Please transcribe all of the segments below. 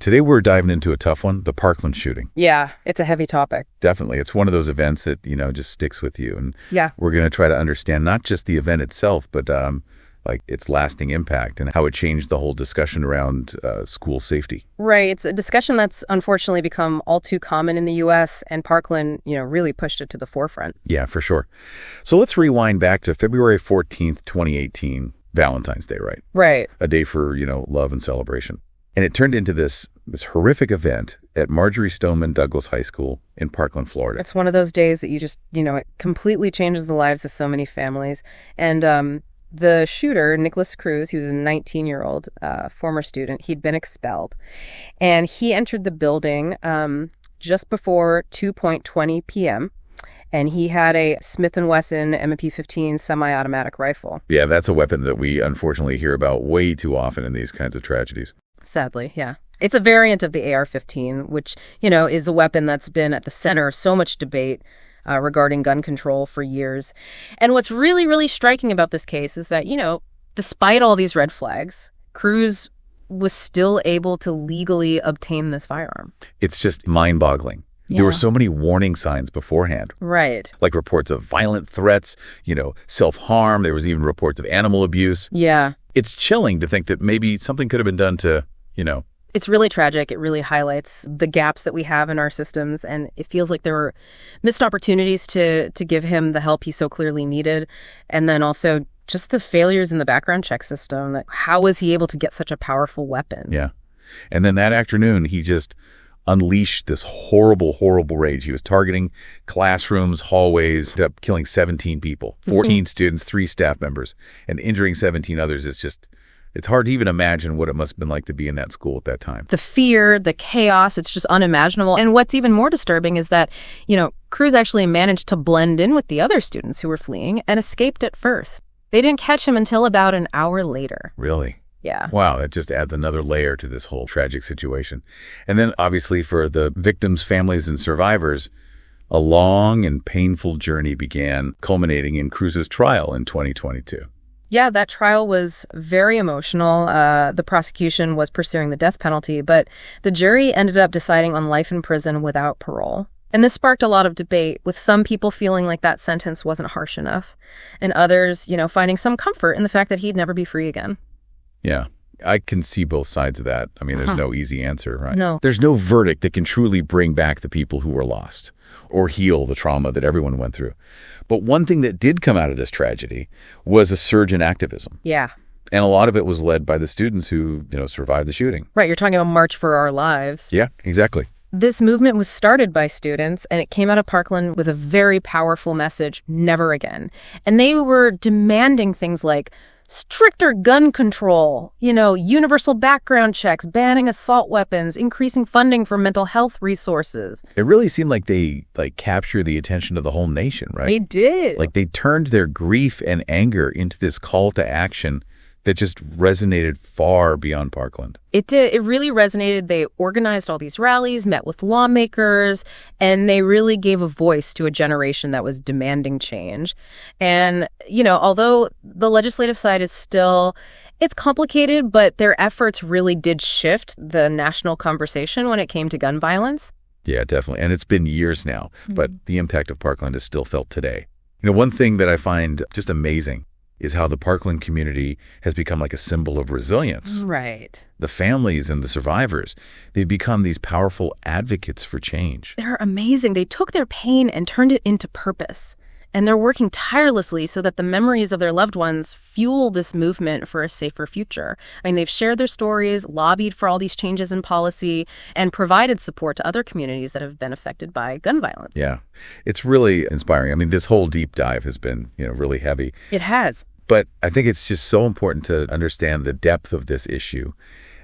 Today we're diving into a tough one, the Parkland shooting. Yeah, it's a heavy topic. Definitely. It's one of those events that, just sticks with you. And Yeah. we're going to try to understand not just the event itself, but like its lasting impact and how it changed the whole discussion around school safety. Right. It's a discussion that's unfortunately become all too common in the U.S., and Parkland, really pushed it to the forefront. Yeah, for sure. So let's rewind back to February 14th, 2018, Valentine's Day, right? Right. A day for, love and celebration. And it turned into this horrific event at Marjorie Stoneman Douglas High School in Parkland, Florida. It's one of those days that you just, it completely changes the lives of so many families. And the shooter, Nicholas Cruz, he was a 19-year-old former student. He'd been expelled. And he entered the building just before 2:20 p.m., and he had a Smith & Wesson MP-15 semi-automatic rifle. Yeah, that's a weapon that we unfortunately hear about way too often in these kinds of tragedies. Sadly, yeah. It's a variant of the AR-15, which, is a weapon that's been at the center of so much debate regarding gun control for years. And what's really, really striking about this case is that, despite all these red flags, Cruz was still able to legally obtain this firearm. It's just mind-boggling. Yeah. There were so many warning signs beforehand. Right. Like reports of violent threats, self-harm. There was even reports of animal abuse. Yeah. It's chilling to think that maybe something could have been done to, It's really tragic. It really highlights the gaps that we have in our systems, and it feels like there were missed opportunities to give him the help he so clearly needed, and then also just the failures in the background check system. That how was he able to get such a powerful weapon? Yeah. And then that afternoon, he just unleashed this horrible, horrible rage. He was targeting classrooms, hallways, ended up killing 17 people, 14 students, 3 staff members, and injuring 17 others. It's hard to even imagine what it must have been like to be in that school at that time. The fear, the chaos, it's just unimaginable. And what's even more disturbing is that, Cruz actually managed to blend in with the other students who were fleeing and escaped at first. They didn't catch him until about an hour later. Really? Yeah. Wow, that just adds another layer to this whole tragic situation. And then obviously for the victims' families and survivors, a long and painful journey began, culminating in Cruz's trial in 2022. Yeah, that trial was very emotional. The prosecution was pursuing the death penalty, but the jury ended up deciding on life in prison without parole. And this sparked a lot of debate, with some people feeling like that sentence wasn't harsh enough, and others, finding some comfort in the fact that he'd never be free again. Yeah, I can see both sides of that. I mean, there's no easy answer, right? No. There's no verdict that can truly bring back the people who were lost or heal the trauma that everyone went through. But one thing that did come out of this tragedy was a surge in activism. Yeah. And a lot of it was led by the students who, survived the shooting. Right, you're talking about March for Our Lives. Yeah, exactly. This movement was started by students, and it came out of Parkland with a very powerful message: never again. And they were demanding things like stricter gun control, universal background checks, banning assault weapons, increasing funding for mental health resources. It really seemed like they captured the attention of the whole nation, right? They did. Like they turned their grief and anger into this call to action that just resonated far beyond Parkland. It did. It really resonated. They organized all these rallies, met with lawmakers, and they really gave a voice to a generation that was demanding change. And, although the legislative side is still, it's complicated, but their efforts really did shift the national conversation when it came to gun violence. Yeah, definitely. And it's been years now, but the impact of Parkland is still felt today. One thing that I find just amazing is how the Parkland community has become like a symbol of resilience. Right. The families and the survivors, they've become these powerful advocates for change. They're amazing. They took their pain and turned it into purpose. And they're working tirelessly so that the memories of their loved ones fuel this movement for a safer future. I mean, they've shared their stories, lobbied for all these changes in policy, and provided support to other communities that have been affected by gun violence. Yeah, it's really inspiring. I mean, this whole deep dive has been, really heavy. It has. But I think it's just so important to understand the depth of this issue.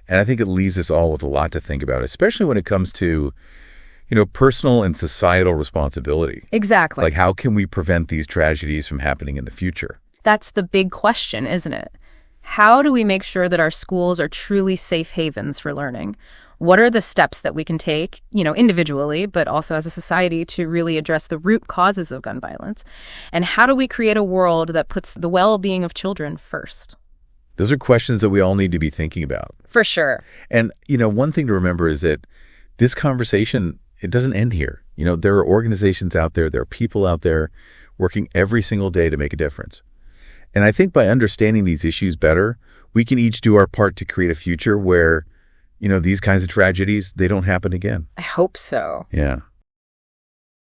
And I think it leaves us all with a lot to think about, especially when it comes to personal and societal responsibility. Exactly. Like, how can we prevent these tragedies from happening in the future? That's the big question, isn't it? How do we make sure that our schools are truly safe havens for learning? What are the steps that we can take, individually, but also as a society, to really address the root causes of gun violence? And how do we create a world that puts the well-being of children first? Those are questions that we all need to be thinking about. For sure. And, one thing to remember is that this conversation, it doesn't end here. There are organizations out there are people out there working every single day to make a difference. And I think by understanding these issues better, we can each do our part to create a future where, these kinds of tragedies, they don't happen again. I hope so. Yeah.